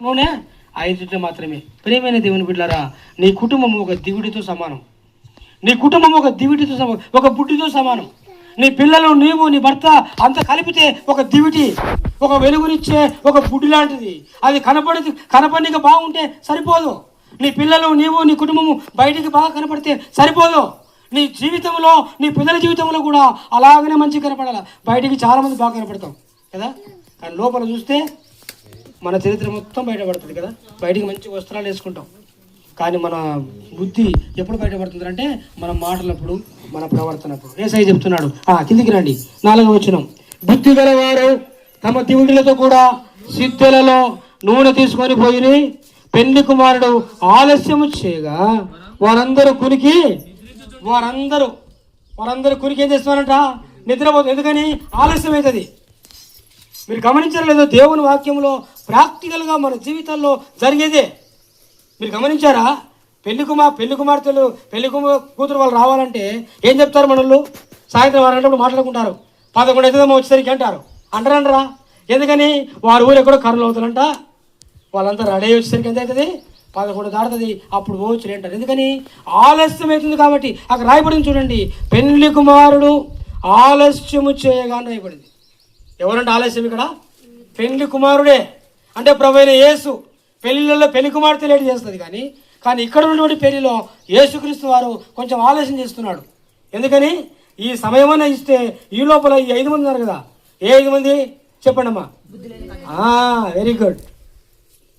నూనె 5 చుట్లు మాత్రమే. ప్రియమైన దేవుని బిడ్డలారా, నీ కుటుంబం ఒక దివిడితో సమానం. నీ కుటుంబం ఒక దివిటితో సమానం, ఒక బుడ్డితో సమానం. నీ పిల్లలు, నీవు, నీ భర్త అంత కలిపితే ఒక దివిటి, ఒక వెలుగునిచ్చే ఒక బుడ్డి లాంటిది. అది కనపడిక బాగుంటే సరిపోదు. నీ పిల్లలు, నీవు, నీ కుటుంబము బయటికి బాగా కనపడితే సరిపోదు. నీ జీవితంలో, నీ పిల్లల జీవితంలో కూడా అలాగనే మంచిగా కనపడాలి. బయటికి చాలామంది బాగా కనపడతాం కదా, కానీ లోపల చూస్తే మన చరిత్ర మొత్తం బయటపడుతుంది కదా. బయటికి మంచి వస్త్రాలు వేసుకుంటాం, కానీ మన బుద్ధి ఎప్పుడు బయటపడుతుంది అంటే మన మాటలప్పుడు, మన ప్రవర్తనప్పుడు. యేసయ్య చెప్తున్నాడు, కిందికి రండి, 4వ వచనం. బుద్ధి గలవారు తమ దివిడులతో కూడా సిద్ధులలో నూనె తీసుకొని పోయి పెళ్లి కుమారుడు ఆలస్యము చేయగా వారందరూ కునికి ఏం చేస్తున్నారంట? నిద్రపోతుంది. ఎందుకని? ఆలస్యం అవుతుంది. మీరు గమనించారు లేదో, దేవుని వాక్యంలో ప్రాక్టికల్గా మన జీవితాల్లో జరిగేదే. మీరు గమనించారా? పెళ్లి కుమార్తెలు, కూతురు వాళ్ళు రావాలంటే ఏం చెప్తారు మనోళ్ళు? సాయంత్రం 6 గంటలకు మాట్లాడుకుంటారు. 11 అవుతుందేమో వచ్చేసరికి అంటారా? ఎందుకని? వారి ఊరు ఎక్కడో కర్రలు అవుతారంట. వాళ్ళంతా రెడీ వచ్చేసరికి ఎంత అవుతుంది? 11 దాడుతుంది. అప్పుడు పోవచ్చు అంటారు. ఎందుకని? ఆలస్యం అవుతుంది కాబట్టి. అక్కడ రాయబడింది చూడండి, పెళ్లి కుమారుడు ఆలస్యము చేయగా రాయబడింది. ఎవరంటే ఆలస్యం? ఇక్కడ పెళ్లి కుమారుడే, అంటే ప్రభువైన యేసు. పెళ్లిళ్ళలో పెళ్లి కుమార్తె లేట్ చేస్తుంది, కానీ ఇక్కడ ఉన్నటువంటి పెళ్లిలో యేసుక్రీస్తు వారు కొంచెం ఆలస్యం చేస్తున్నాడు. ఎందుకని? ఈ సమయమన్నా ఇస్తే ఈ లోపల ఈ 5 మంది ఉన్నారు కదా. ఏ 5 మంది చెప్పండి అమ్మా? Very good.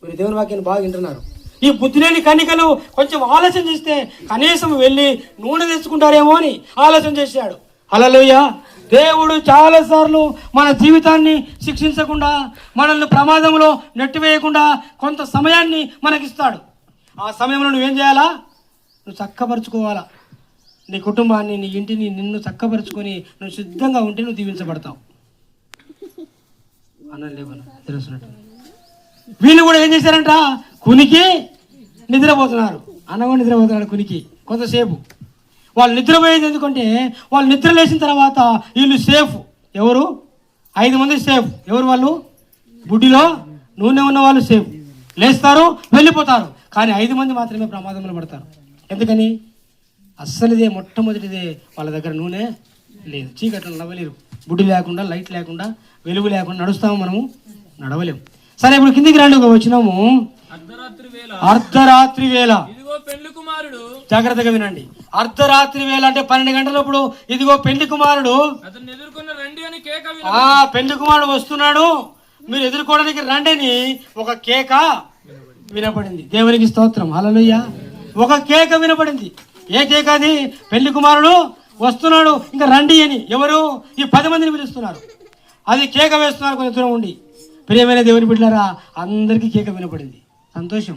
మీరు దేవుని వాక్యాన్ని బాగా వింటున్నారు. ఈ బుద్ధి లేని కన్యకలు కొంచెం ఆలస్యం చేస్తే కనీసం వెళ్ళి నూనె తెచ్చుకుంటారేమో అని ఆలస్యం చేశాడు. హల్లెలూయా. దేవుడు చాలాసార్లు మన జీవితాన్ని శిక్షించకుండా, మనల్ని ప్రమాదంలో నెట్టివేయకుండా కొంత సమయాన్ని మనకిస్తాడు. ఆ సమయంలో నువ్వేం చేయాలా? నువ్వు చక్కపరుచుకోవాలా. నీ కుటుంబాన్ని, నీ ఇంటిని, నిన్ను చక్కపరుచుకొని నువ్వు సిద్ధంగా ఉంటే నువ్వు దీవించబడతావు. అన్నలేవనా తెలుస్తున్నట్టు వీళ్ళు కూడా ఏం చేశారంట? కునికి నిద్రపోతున్నారు. అన్నగా నిద్రపోతున్నాడు కునికి కొంతసేపు. వాళ్ళు నిద్రపోయేది ఎందుకంటే వాళ్ళు నిద్ర లేచిన తర్వాత వీళ్ళు సేఫ్. ఎవరు? 5 మంది సేఫ్. ఎవరు వాళ్ళు? బుడ్డిలో నూనె ఉన్న వాళ్ళు సేఫ్. లేస్తారు, వెళ్ళిపోతారు. కానీ 5 మంది మాత్రమే ప్రమాదంలో పడతారు. ఎందుకని? అస్సలుదే మొట్టమొదటిదే వాళ్ళ దగ్గర నూనె లేదు. చీకట్లో నడవలేరు. బుడ్డి లేకుండా, లైట్ లేకుండా, వెలుగు లేకుండా నడుస్తాము మనము? నడవలేము. సరే, ఇప్పుడు కిందికి రండి. వచ్చినాము అర్ధరాత్రి వేళ. జాగ్రత్తగా వినండి. అర్ధరాత్రి వేళ అంటే 12 గంటలప్పుడు ఇదిగో పెళ్లి కుమారుడు, పెళ్లి కుమారుడు వస్తున్నాడు, మీరు ఎదుర్కోవడానికి రండి అని ఒక కేక వినపడింది. దేవునికి స్తోత్రం. హల్లెలూయా. ఒక కేక వినపడింది. ఏ కేక అది? పెళ్లి కుమారుడు వస్తున్నాడు, ఇంకా రండి అని. ఎవరు? ఈ 10 మందిని పిలుస్తున్నారు. అది కేక వేస్తున్నారు కొంచెం దూరం ఉండి. ప్రియమైన దేవుని బిడ్డలారా, అందరికీ కేక వినపడింది. సంతోషం.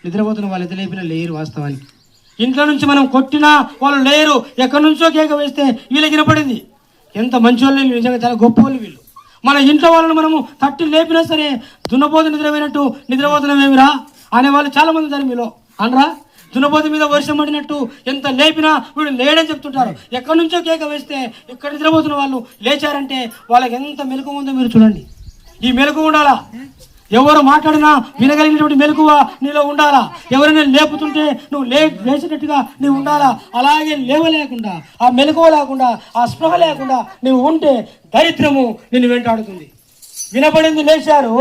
నిద్రపోతున్న వాళ్ళు ఎంత లేపినా లేరు. వాస్తవానికి ఇంట్లో నుంచి మనం కొట్టినా వాళ్ళు లేరు. ఎక్కడి నుంచో కేక వేస్తే వీళ్ళకి వినపడింది. ఎంత మంచి వాళ్ళు, నిజంగా చాలా గొప్ప వాళ్ళు వీళ్ళు. మన ఇంట్లో వాళ్ళని మనము తట్టి లేపినా సరే, దున్నపోతు నిద్రపోయినట్టు నిద్రపోతున్నామేమిరా అనేవాళ్ళు చాలా మంది ఉన్నారు మీలో. అనరా? దున్నపోతు మీద వర్షం పడినట్టు ఎంత లేపినా వీళ్ళు లేడని చెప్తుంటారు. ఎక్కడి నుంచో కేక వేస్తే ఇక్కడ నిద్రపోతున్న వాళ్ళు లేచారంటే వాళ్ళకి ఎంత మెలకువ ఉందో మీరు చూడండి. ఈ మెలకువ ఉండాలా? ఎవరు మాట్లాడినా వినగలిగినటువంటి మెలకువ నీలో ఉండాలా? ఎవరైనా లేపుతుంటే నువ్వు లేచినట్టుగా నువ్వు ఉండాలా? అలాగే లేవలేకుండా, ఆ మెలకువ లేకుండా, ఆ స్పృహ లేకుండా నువ్వు ఉంటే దరిద్రము నిన్ను వెంటాడుతుంది. వినపడింది, లేచారు.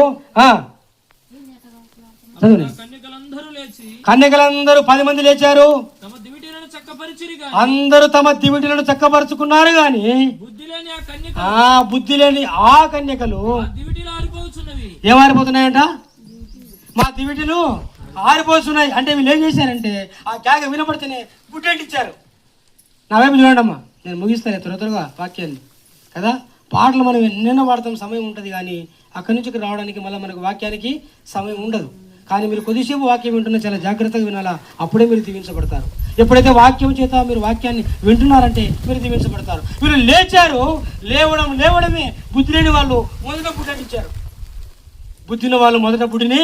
కన్యకలందరూ 10 మంది లేచారు. అందరూ తమ దివిటీలను చక్కపరుచుకున్నారు. గాని బుద్ధి లేని ఆ కన్యకలు ఏమారిపోతున్నాయంట? మా దివిటీలు ఆరిపోతున్నాయి. అంటే వీళ్ళు ఏం చేశారంటే ఆ కేక వినపడితేనే గుడ్డెంటిచ్చారు. నా వైపు చూడండి అమ్మా, నేను ముగిస్తాను త్వరగా వాక్యాన్ని కదా. పాటలు మనం ఎన్నెన్నో పాడతాం, సమయం ఉంటుంది. కానీ అక్కడి నుంచి రావడానికి మళ్ళీ మనకు వాక్యానికి సమయం ఉండదు. కానీ మీరు కొద్దిసేపు వాక్యం వింటున్నా చాలా జాగ్రత్తగా వినాలా. అప్పుడే మీరు దీవించబడతారు. ఎప్పుడైతే వాక్యం చేత మీరు వాక్యాన్ని వింటున్నారంటే మీరు దీవించబడతారు. మీరు లేచారు. లేవడమే. బుద్ధి లేని వాళ్ళు మొదట బుడ్డి అంటించారు. బుద్ధిని వాళ్ళు మొదట బుడ్డిని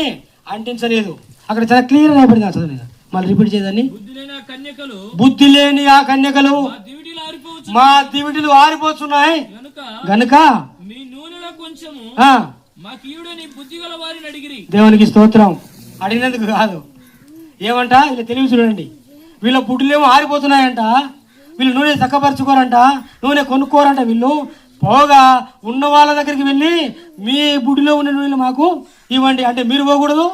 అంటించలేదు. అక్కడ చాలా క్లియర్ అయిపోయింది. చదువు మళ్ళీ రిపీట్ చేయదని. బుద్ధి లేని ఆ కన్యకలు మా దివిటీలు ఆరిపోతున్నాయి గనుక మాకీయుడని బుద్ధిగల వారిని అడిగిరి. దేవునికి స్తోత్రం. అడిగినందుకు కాదు, ఏమంట వీళ్ళ తెలివి చూడండి. వీళ్ళ బుడ్డులేమో ఆరిపోతున్నాయంట, వీళ్ళు నూనె చక్కపరచుకోరంట, నూనె కొనుక్కోరంట. వీళ్ళు పోగా ఉన్న వాళ్ళ దగ్గరికి వెళ్ళి మీ బుడ్డిలో ఉన్న నూనెలు మాకు ఇవ్వండి అంటే మీరు పోకూడదు,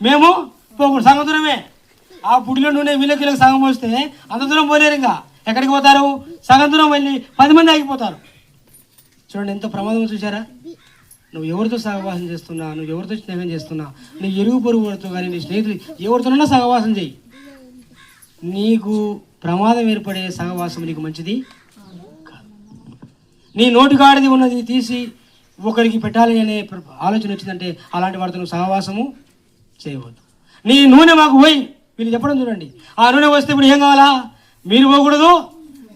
మేము పోకూడదు. సగం దూరమే. ఆ బుడ్డిలో నూనె వీళ్ళకి సగం పోస్తే అంత దూరం పోలేరు. ఇంకా ఎక్కడికి పోతారు? సగం దూరం వెళ్ళి 10 మంది ఆగిపోతారు. చూడండి ఎంత ప్రమాదం చూసారా. నువ్వు ఎవరితో సహవాసం చేస్తున్నా, నువ్వు ఎవరితో స్నేహం చేస్తున్నా, నీ ఎరుగు పొరుగుతో కానీ నీ స్నేహితులు ఎవరితోనైనా సహవాసం చేయి. నీకు ప్రమాదం ఏర్పడే సహవాసం నీకు మంచిది కాదు. నీ నోటికాడిది ఉన్నది తీసి ఒకరికి పెట్టాలి అనే ఆలోచన వచ్చిందంటే అలాంటి వారితో నువ్వు సహవాసము చేయవద్దు. నీ నూనె మాకు పోయి వీళ్ళు చెప్పడం చూడండి. ఆ నూనె వస్తే ఇప్పుడు ఏం కావాలా? మీరు పోకూడదు,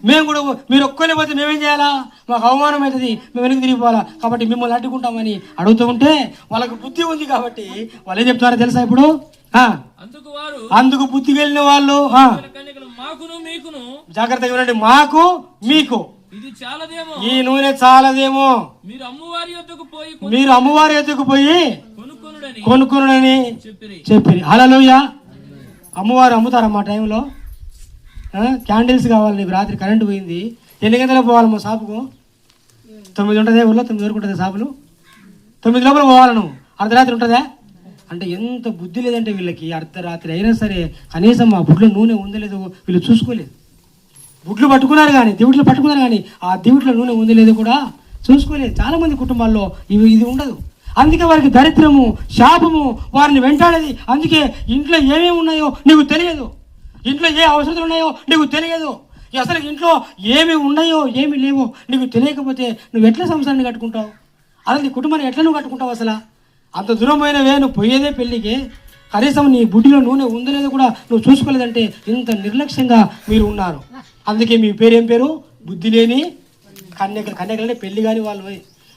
మేము కూడా. మీరు ఒక్కరే పోతే మేమేం చేయాలా? మాకు అవమానం అవుతుంది, మేము వెనక్కి తిరిగిపోవాలా. కాబట్టి మిమ్మల్ని అడ్డుకుంటామని అడుగుతూ ఉంటే వాళ్ళకు బుద్ధి ఉంది కాబట్టి వాళ్ళు ఏం చెప్తున్నారో తెలుసా? ఇప్పుడు అందుకు బుద్ధి వెళ్ళిన వాళ్ళు జాగ్రత్తగా వినండి. మాకు మీకు ఈ నూనె చాలదేమో, మీరు అమ్మవారి యొద్దకు పోయి కొనుక్కొనుడని చెప్పిరి. హల్లెలూయా. అమ్మవారు అమ్ముతారమ్మా టైంలో. క్యాండిల్స్ కావాలి నీకు. రాత్రి కరెంటు పోయింది, ఎన్ని గంటలకు పోవాలమ్మా షాపుకు? 9 ఉంటుందే ఊళ్ళో, 9 వరకు ఉంటుంది షాపులు. 9 లోపల పోవాలి నువ్వు. అర్ధరాత్రి ఉంటుందా? అంటే ఎంత బుద్ధి లేదంటే వీళ్ళకి. అర్ధరాత్రి అయినా సరే కనీసం ఆ బుడ్లో నూనె ఉందో లేదో వీళ్ళు చూసుకోలేదు. బుడ్లు పట్టుకున్నారు కానీ, దివిట్లు పట్టుకున్నారు కానీ ఆ దివిట్లో నూనె ఉందో లేదో కూడా చూసుకోలేదు. చాలామంది కుటుంబాల్లో ఇది ఉండదు. అందుకే వారికి దరిద్రము, శాపము వారిని వెంటాడేది. అందుకే ఇంట్లో ఏమేమి ఉన్నాయో నీకు తెలియదు, ఇంట్లో ఏ అవసరాలు ఉన్నాయో నీకు తెలియదు, అసలు ఇంట్లో ఏమి ఉన్నాయో ఏమి లేవో నీకు తెలియకపోతే నువ్వు ఎట్లా సంసారాన్ని కట్టుకుంటావు? అసలు నీ కుటుంబాన్ని ఎట్లా నువ్వు కట్టుకుంటావు? అసలు అంత దూరమైనవే నువ్వు పోయేదే పెళ్ళికి, కనీసం నీ బుడ్డిలో నూనె ఉందో లేదో కూడా నువ్వు చూసుకోలేదంటే ఇంత నిర్లక్ష్యంగా మీరు ఉన్నారు. అందుకే మీ పేరేం పేరు? బుద్ధి లేని కన్యకలు. కన్యకలు అంటే పెళ్లి కాని వాళ్ళు.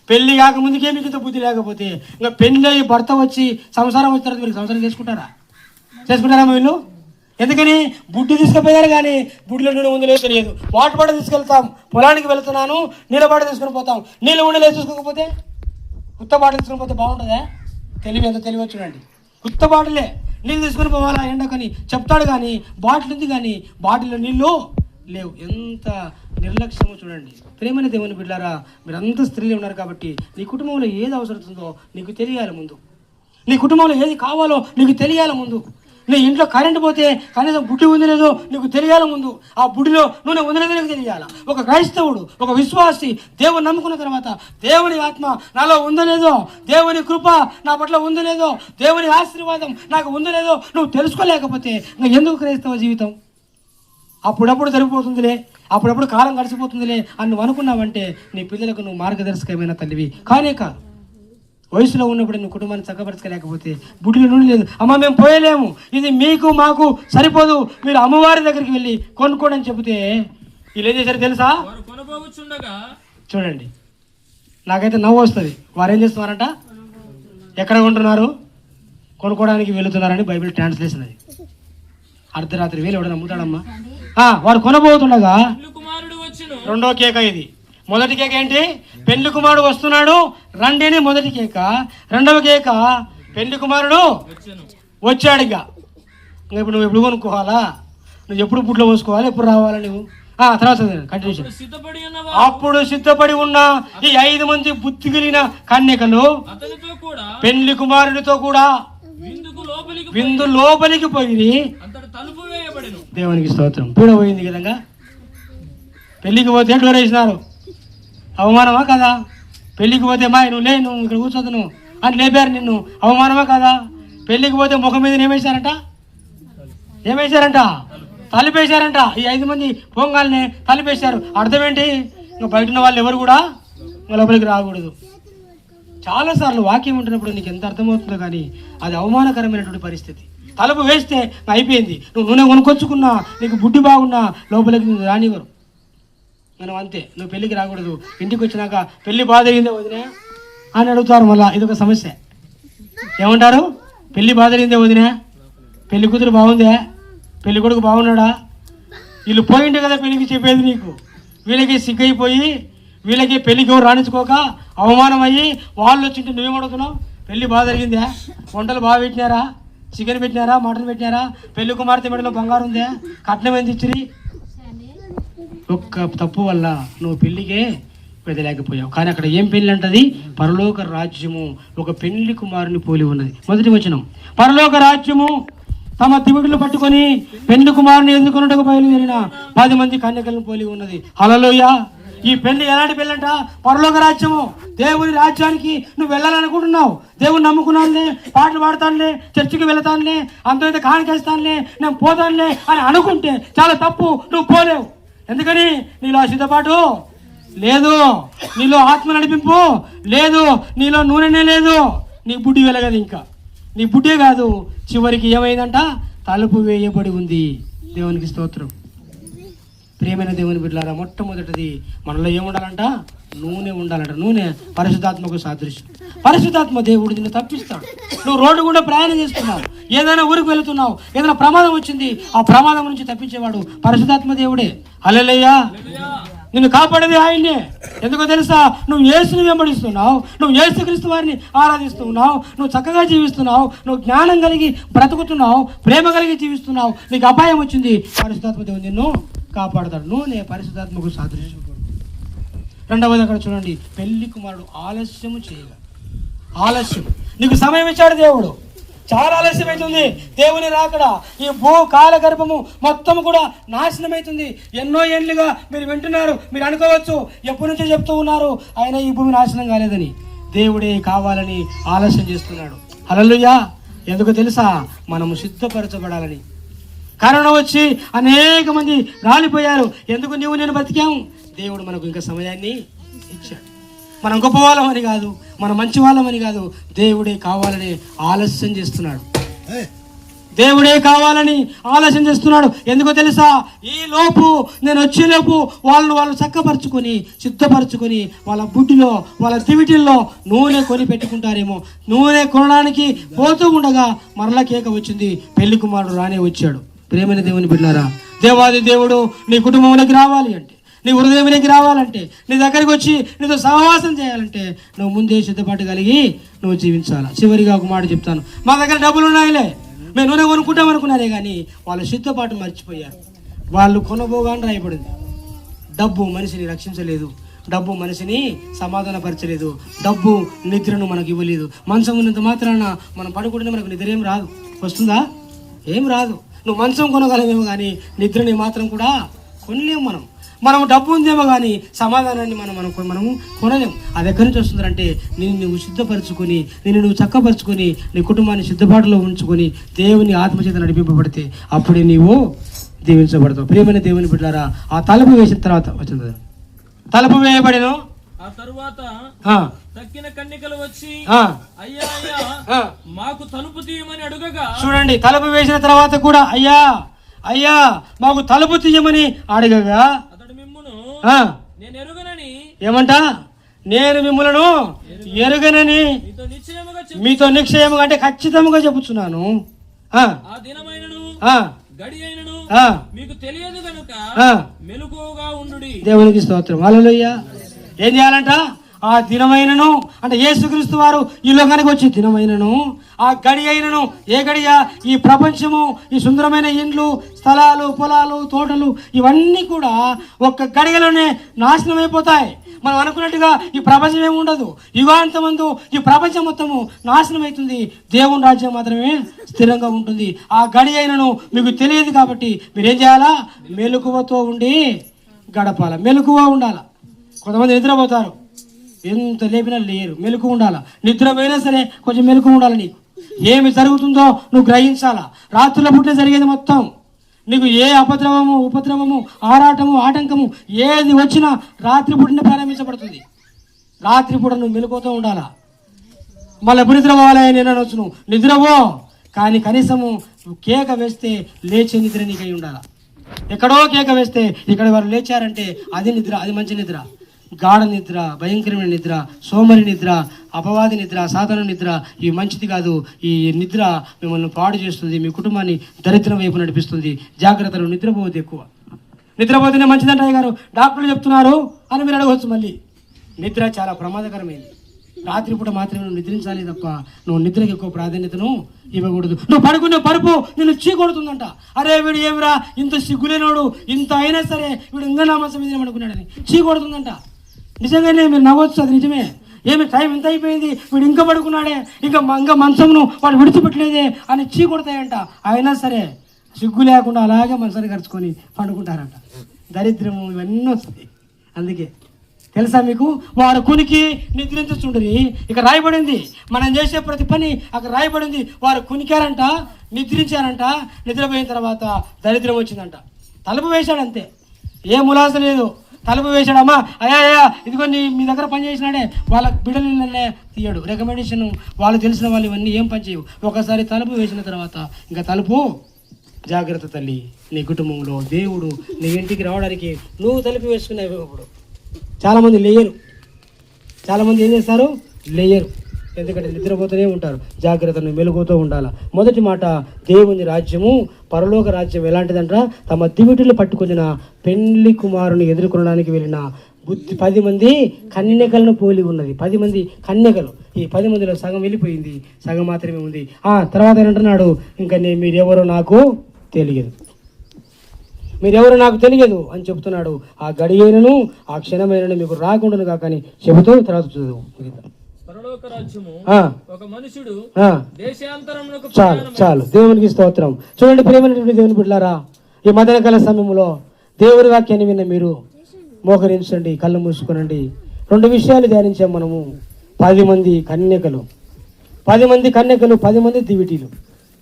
పెళ్లి కాకముందుకే మీకు ఇంత బుద్ధి లేకపోతే ఇంకా పెళ్ళి అయ్యి భర్త వచ్చి సంసారం వచ్చిన తర్వాత మీరు సంసారం చేసుకుంటారా వీళ్ళు? ఎందుకని? బుడ్డి తీసుకుపోయారు కానీ బుడ్డిలో నూనె ఉందో లేదో తెలియదు. వాటర్ బాటిల్ తీసుకెళ్తాం, పొలానికి వెళ్తున్నాను, నీళ్ళ బాటిల్ తీసుకుని పోతాం, నీళ్ళు ఉండే లేదు చూసుకోకపోతే. కొత్త బాటిల్ తీసుకుని పోతే బాగుంటుందా? తెలివి ఎంత తెలివి చూడండి. కొత్త బాటిలే నీళ్ళు తీసుకుని పోవాలా ఎండకని చెప్తాడు కానీ బాటిల్ ఉంది కానీ బాటిల్లో నీళ్ళు లేవు. ఎంత నిర్లక్ష్యమో చూడండి. ప్రేమని దేవుని బిడ్డారా, మీరంతా స్త్రీలు ఉన్నారు కాబట్టి నీ కుటుంబంలో ఏది అవసరం ఉందో నీకు తెలియాలి ముందు. నీ కుటుంబంలో ఏది కావాలో నీకు తెలియాలి ముందు. నీ ఇంట్లో కరెంటు పోతే కనీసం బుడ్డి ఉంది లేదో నీకు తెలియాలి ముందు. ఆ బుడ్డిలో నూనె ఉంది లేదో నీకు తెలియాలి. ఒక క్రైస్తవుడు, ఒక విశ్వాసి దేవుని నమ్ముకున్న తర్వాత దేవుని ఆత్మ నాలో ఉందో లేదో, దేవుని కృప నా పట్ల ఉందో లేదో, దేవుని ఆశీర్వాదం నాకు ఉందో లేదో నువ్వు తెలుసుకోలేకపోతే నువ్వు ఎందుకు క్రైస్తవ జీవితం? అప్పుడప్పుడు సరిపోతుందిలే, అప్పుడప్పుడు కాలం గడిచిపోతుందిలే అని నువ్వు అనుకున్నావంటే నీ పిల్లలకు నువ్వు మార్గదర్శకమైన తల్లివి కానే కాదు. వయసులో ఉన్నప్పుడు నువ్వు కుటుంబాన్ని చక్కపరచలేకపోతే బుడ్డిలో నూనె లేదు, అమ్మ మేము పోయలేము, ఇది మీకు మాకు సరిపోదు, మీరు అమ్మవారి దగ్గరికి వెళ్ళి కొనుక్కోండి అని చెబితే వీళ్ళు ఏం చేశారు తెలుసా? చూడండి, నాకైతే నవ్వు వస్తుంది. వారు ఏం చేస్తున్నారంట? ఎక్కడ కొంటున్నారు? కొనుక్కోవడానికి వెళుతున్నారని బైబిల్ ట్రాన్స్లేషన్ అది. అర్ధరాత్రి వేలు ఎవడన్నా అమ్ముతాడమ్మా? వారు కొనబోతుండగా రెండో కేక ఇది. మొదటి కేక ఏంటి? పెళ్లి కుమారుడు వస్తున్నాడు రండి అని మొదటి కేక. రెండవ కేక పెళ్లి కుమారుడు వచ్చాడు. ఇంకా ఇప్పుడు నువ్వు ఎప్పుడు కొనుక్కోవాలా? నువ్వు ఎప్పుడు బుడ్లో పోసుకోవాలి? ఎప్పుడు రావాలా నువ్వు? తర్వాత కంటిన్యూషన్. అప్పుడు సిద్ధపడి ఉన్న ఈ 5 మంది బుద్ధి కలిగిన కన్యకలు పెళ్లి కుమారుడితో కూడా విందు లోపలికి పోయి దేవునికి స్తోత్రం. పీడ పోయింది విధంగా పెళ్లికి పోతే ఎట్లా వేసినారు? అవమానమా కదా? పెళ్లికి పోతే మా నువ్వు లే, నువ్వు ఇక్కడ కూర్చోదు అని లేపారు నిన్ను. అవమానమా కదా? పెళ్లికి పోతే ముఖం మీద ఏమేశారంట? తలిపేశారంట. ఈ 5 మంది పొంగాల్ని తలిపేశారు. అర్థం ఏంటి? ఇంకా బయట ఉన్న వాళ్ళు ఎవరు కూడా లోపలికి రాకూడదు. చాలాసార్లు వాక్యం ఉంటున్నప్పుడు నీకు ఎంత అర్థమవుతుందో కానీ అది అవమానకరమైనటువంటి పరిస్థితి. తలుపు వేస్తే అయిపోయింది. నువ్వు నూనె కొనుక్కొచ్చుకున్నా, నీకు బుడ్డి బాగున్నా లోపలికి నువ్వు రానివ్వరు. మనం అంతే. నువ్వు పెళ్ళికి రాకూడదు. ఇంటికి వచ్చినాక పెళ్లి బాధ అయిందే వదినా అని అడుగుతారు. మళ్ళీ ఇదొక సమస్య. ఏమంటారు? పెళ్లి బాధ అయిందే వదినా, పెళ్లి కూతురు బాగుందే, పెళ్లి కొడుకు బాగున్నాడా? వీళ్ళు పోయింటే కదా పెళ్లికి చెప్పేది నీకు. వీళ్ళకి సిగ్గైపోయి వీళ్ళకి పెళ్లికి ఎవరు రాణించుకోక అవమానం అయ్యి వాళ్ళు వచ్చింటే నువ్వేమడుగుతున్నావు? పెళ్లి బాగా జరిగిందా? వంటలు బాగా పెట్టినారా? చికెన్ పెట్టినారా? మటన్ పెట్టినారా? పెళ్లి కుమార్తె మెడలో బంగారు ఉందా? కట్నం ఎంత ఇచ్చిరి? ఒక్క తప్పు వల్ల నువ్వు పెళ్లికే వెళ్ళలేకపోయావు. కానీ అక్కడ ఏం పెళ్లి అంటది? పరలోక రాజ్యము ఒక పెళ్లి కుమారుని పోలి ఉన్నది. మొదటి వచనం, పరలోక రాజ్యము తమ దివిడులు పట్టుకొని పెళ్లి కుమారుని ఎదుర్కొన్నట్టుకు బయలుదేరిన 10 మంది కన్యకలను పోలి ఉన్నది. హల్లెలూయా! ఈ పెళ్లి ఎలాంటి పెళ్ళి అంట? పరలోక రాజ్యము. దేవుని రాజ్యానికి నువ్వు వెళ్ళాలనుకుంటున్నావు. దేవుని నమ్ముకున్నానులే, పాటలు పాడతానులే, చర్చికి వెళతానులే, అంతైతే కానికేస్తానులే, నేను పోతానులే అని అనుకుంటే చాలా తప్పు. నువ్వు పోలేవు. ఎందుకని? నీలో సిద్ధపాటు లేదు, నీలో ఆత్మ నడిపింపు లేదు, నీలో నూనెనే లేదు, నీ బుడ్డి వెలగదు. ఇంకా నీ బుడ్డే కాదు, చివరికి ఏమైందంట? తలుపు వేయబడి ఉంది. దేవునికి స్తోత్రం. ప్రియమైన దేవుని బిడ్డలారా, మొట్టమొదటిది మనలో ఏముండాలంట? నూనె ఉండాలంట. నూనె పరిశుద్ధాత్మకు సాదృశ్యం. పరిశుద్ధాత్మ దేవుడు నిన్ను తప్పిస్తాడు. నువ్వు రోడ్డు గుండా ప్రయాణం చేస్తున్నావు, ఏదైనా ఊరికి వెళుతున్నావు, ఏదైనా ప్రమాదం వచ్చింది, ఆ ప్రమాదం నుంచి తప్పించేవాడు పరిశుద్ధాత్మ దేవుడే. హల్లెలూయా! నిన్ను కాపాడేది ఆయన్నే. ఎందుకో తెలుసా? నువ్వు యేసుని వెంబడిస్తున్నావు, నువ్వు యేసుక్రీస్తు వారిని ఆరాధిస్తున్నావు, నువ్వు చక్కగా జీవిస్తున్నావు, నువ్వు జ్ఞానం కలిగి బ్రతుకుతున్నావు, ప్రేమ కలిగి జీవిస్తున్నావు. నీకు అపాయం వచ్చింది, పరిశుద్ధాత్మ దేవుడు నిన్ను కాపాడతాడు. నూనె పరిశుద్ధాత్మకు సాదృశ్యం. రెండవది అక్కడ చూడండి, పెళ్లి కుమారుడు ఆలస్యము చేయగా. ఆలస్యం. నీకు సమయం ఇచ్చాడు దేవుడు, చాలా ఆలస్యం అవుతుంది. దేవుని రాకడ ఈ భూ కాల గర్భము మొత్తం కూడా నాశనం అవుతుంది. ఎన్నో ఏళ్ళుగా మీరు వింటున్నారు, మీరు అనుకోవచ్చు ఎప్పటి నుంచో చెప్తూ ఉన్నారు, ఆయన ఈ భూమి నాశనం కాలేదని. దేవుడే కావాలని ఆలస్యం చేస్తున్నాడు. హల్లెలూయా! ఎందుకు తెలుసా? మనము సిద్ధపరచబడాలని. కరోనా వచ్చి అనేక మంది రాలిపోయారు. ఎందుకు? నీవు నేను బతికాము. దేవుడు మనకు ఇంకా సమయాన్ని ఇచ్చాడు. మనం గొప్ప వాళ్ళమని కాదు, మనం మంచి వాళ్ళమని కాదు, దేవుడే కావాలని ఆలస్యం చేస్తున్నాడు. దేవుడే కావాలని ఆలస్యం చేస్తున్నాడు. ఎందుకో తెలుసా? ఈ లోపు, నేను వచ్చేలోపు వాళ్ళు చక్కపరుచుకొని సిద్ధపరచుకొని వాళ్ళ బుడ్డిలో వాళ్ళ దివిటిల్లో నూనె కొని పెట్టుకుంటారేమో. నూనె కొనడానికి పోతూ ఉండగా మరలా కేక వచ్చింది, పెళ్లి కుమారుడు రానే వచ్చాడు. ప్రేమైన దేవుని బిడ్డలారా, దేవాది దేవుడు నీ కుటుంబంలోకి రావాలి అంటే, నీ హృదయంలోకి రావాలంటే, నీ దగ్గరికి వచ్చి నీతో సహవాసం చేయాలంటే నువ్వు ముందే సిద్ధపాటు కలిగి నువ్వు జీవించాలి. చివరిగా ఒక మాట చెప్తాను. మా దగ్గర డబ్బులు ఉన్నాయిలే, మేము నూనె కొనుక్కుంటాం అనుకున్నారే, కానీ వాళ్ళు సిద్ధపాటు మర్చిపోయారు. వాళ్ళు కొనబోగానే రాయబడింది. డబ్బు మనిషిని రక్షించలేదు, డబ్బు మనిషిని సమాధానపరచలేదు, డబ్బు నిద్రను మనకు ఇవ్వలేదు. మంచం ఉన్నంత మాత్రాన మనం పడుకుంటే మనకు నిద్ర ఏం రాదు. వస్తుందా? ఏం రాదు. నువ్వు మంచం కొనగలవేమో కానీ నిద్రని మాత్రం కూడా కొనలేము. మనం డబ్బు ఉందేమో కానీ సమాధానాన్ని మనము కొనలేము. అది ఎక్కడి నుంచి వస్తుందంటే, నువ్వు సిద్ధపరచుకొని, నువ్వు చక్కపరచుకొని, నీ కుటుంబాన్ని సిద్ధపాటులో ఉంచుకొని దేవుని ఆత్మచేత నడిపింపబడితే అప్పుడే నీవు దీవించబడతావు. ప్రియమైన దేవుని బిడ్డలారా, ఆ తలుపు వేసిన తర్వాత వచ్చింది, తలుపు వేయబడెను. ఆ తరువాత తక్కిన కన్యకలు వచ్చి అయ్యా అయ్యా మాకు తలుపు తీయమని అడుగగా. చూడండి, తలుపు వేసిన తర్వాత కూడా అయ్యా అయ్యా మాకు తలుపు తీయమని అడగగా అతడు మిమ్మును నేను ఎరుగనని ఏమంట? నేను మిమ్ములను ఎరుగనని మీతో నిశ్చయముగా అంటే ఖచ్చితంగా చెప్పుచున్నాను. ఆ దినమైనను గడి అయినను మీకు తెలియదు కనుక మెలకువగా ఉండుడి. దేవునికి స్తోత్రం. హల్లెలూయా! ఏం చేయాలంట? ఆ దినమైనను అంటే యేసుక్రీస్తు వారు ఈ లోకానికి వచ్చి దినమైనను, ఆ గడి అయినను. ఏ గడియా? ఈ ప్రపంచము, ఈ సుందరమైన ఇండ్లు, స్థలాలు, పొలాలు, తోటలు ఇవన్నీ కూడా ఒక్క గడియలోనే నాశనం అయిపోతాయి. మనం అనుకున్నట్టుగా ఈ ప్రపంచం ఏమి ఉండదు. యుగాంతమందు ఈ ప్రపంచం మొత్తము నాశనం అవుతుంది, దేవుని రాజ్యం మాత్రమే స్థిరంగా ఉంటుంది. ఆ గడి అయినను మీకు తెలియదు కాబట్టి మీరేం చేయాలా? మెలకువతో ఉండి గడపాల. మెలకువ ఉండాల. కొంతమంది నిద్రపోతారు, ఎంత లేపినా లేరు. మెలకు ఉండాలా. నిద్రపోయినా సరే కొంచెం మెలకు ఉండాలి. నీకు ఏమి జరుగుతుందో నువ్వు గ్రహించాలా. రాత్రుల పుట్టిన జరిగేది మొత్తం నీకు ఏ అపద్రవము, ఉపద్రవము, ఆరాటము, ఆటంకము ఏది వచ్చినా రాత్రి పుట్టిన ప్రారంభించబడుతుంది. రాత్రి పూట నువ్వు మెలుకుతూ ఉండాలా. మళ్ళీ ఎప్పుడు నిద్రపోవాలి? నేను అనొచ్చు, నువ్వు నిద్రపో, కానీ కనీసము కేక వేస్తే లేచే నిద్ర నీకై ఉండాలా. ఎక్కడో కేక వేస్తే ఇక్కడ వారు లేచారంటే అది నిద్ర, అది మంచి నిద్ర. గాఢ నిద్ర, భయంకరమైన నిద్ర, సోమరి నిద్ర, అపవాది నిద్ర, సాధారణ నిద్ర ఇవి మంచిది కాదు. ఈ నిద్ర మిమ్మల్ని పాడు చేస్తుంది, మీ కుటుంబాన్ని దరిద్రం వైపు నడిపిస్తుంది. జాగ్రత్తలు. నిద్రపోవద్దు ఎక్కువ. నిద్రపోతేనే మంచిదంట అయ్య గారు, డాక్టర్లు చెప్తున్నారు అని మీరు అడగవచ్చు. మళ్ళీ నిద్ర చాలా ప్రమాదకరమైంది. రాత్రిపూట మాత్రమే నువ్వు నిద్రించాలి తప్ప నువ్వు నిద్రకి ఎక్కువ ప్రాధాన్యతను ఇవ్వకూడదు. నువ్వు పడుకునే పరుపు నిన్ను చీ కొడుతుందంట. అరే వీడు ఏమిరా ఇంత సిగ్గులేనోడు, ఇంత అయినా సరే వీడు ఇంకా నా మంచం మీద పడుకున్నాడని చీ కొడుతుందంట. నిజంగానే మీరు నవ్వచ్చు, అది నిజమే. ఏమి టైం ఎంత అయిపోయింది, వీడు ఇంకా పడుకున్నాడే, ఇంకా మంచంను వాడు విడిచిపెట్టలేదే అని చీ కొడతాయంట. అయినా సరే సిగ్గు లేకుండా అలాగే మనసుని ఖర్చుకొని పండుకుంటారంట. దరిద్రము ఇవన్నీ వస్తాయి. అందుకే తెలుసా మీకు, వారు కునికి నిద్రించుచుండ్రి. ఇక రాయబడింది, మనం చేసే ప్రతి పని అక్కడ రాయబడింది. వారు కునికారంట, నిద్రించారంట. నిద్రపోయిన తర్వాత దరిద్రం వచ్చిందంట. తలుపు వేశాడు, అంతే, ఏ ములాస లేదు. తలుపు వేశాడమ్మా, అయ్యా ఇదిగో మీ దగ్గర పని చేసినాడే, వాళ్ళ బిడ్డలనే తీయడు. రికమెండేషన్ వాళ్ళు తెలిసిన వాళ్ళు ఇవన్నీ ఏం పని చేయవు. ఒకసారి తలుపు వేసిన తర్వాత ఇంకా తలుపు జాగ్రత్త తల్లి. నీ కుటుంబంలో దేవుడు నీ ఇంటికి రావడానికి నువ్వు తలుపు వేసుకున్నావు. ఇప్పుడు చాలామంది లేయరు, చాలామంది ఏం చేస్తారు, లేయరు. ఎందుకంటే నిద్రపోతూనే ఉంటారు. జాగ్రత్తను మెలుగుతూ ఉండాలి. మొదటి మాట, దేవుని రాజ్యము పరలోక రాజ్యం ఎలాంటిదంట, తమ దివిటీలు పట్టుకొనిన పెళ్లి కుమారుని ఎదుర్కొనడానికి వెళ్ళిన 10 మంది కన్యకలను పోలి ఉన్నది. 10 మంది కన్యకలు. ఈ 10 మందిలో సగం వెళ్ళిపోయింది, సగం మాత్రమే ఉంది. తర్వాత ఏంటంటున్నాడు, ఇంకా మీరెవరో నాకు తెలియదు, మీరెవరు నాకు తెలియదు అని చెప్తున్నాడు. ఆ గడియైనను ఆ క్షణమైనను మీకు రాకుండాను కాక అని చెబుతూ తర్వాత చదువు. పరలోక రాజ్యము ఒక మనుషుడు దేశాంతరమునకు చాలు. దేవునికి స్తోత్రం. చూడండి ప్రేమైనటువంటి దేవుని బిడ్డలారా, ఈ మధ్యాహ్నకాల సమయంలో దేవుని వాక్యాన్ని విన్న మీరు మోకరించండి, కళ్ళు మూసుకునండి. 2 విషయాలు ధ్యానించాం మనము. 10 మంది కన్యకలు, 10 మంది కన్యకలు, 10 మంది దివిటీలు.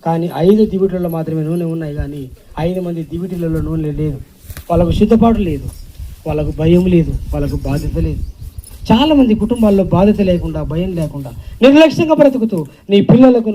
కానీ 5 దివిటీలలో మాత్రమే నూనె ఉన్నాయి, కానీ 5 మంది దివిటీలలో నూనె లేదు. వాళ్ళకు సిద్ధపాటు లేదు, వాళ్ళకు భయం లేదు, వాళ్ళకు బాధ్యత లేదు. చాలామంది కుటుంబాల్లో బాధ్యత లేకుండా, భయం లేకుండా నిర్లక్ష్యంగా బ్రతుకుతూ నీ పిల్లలకు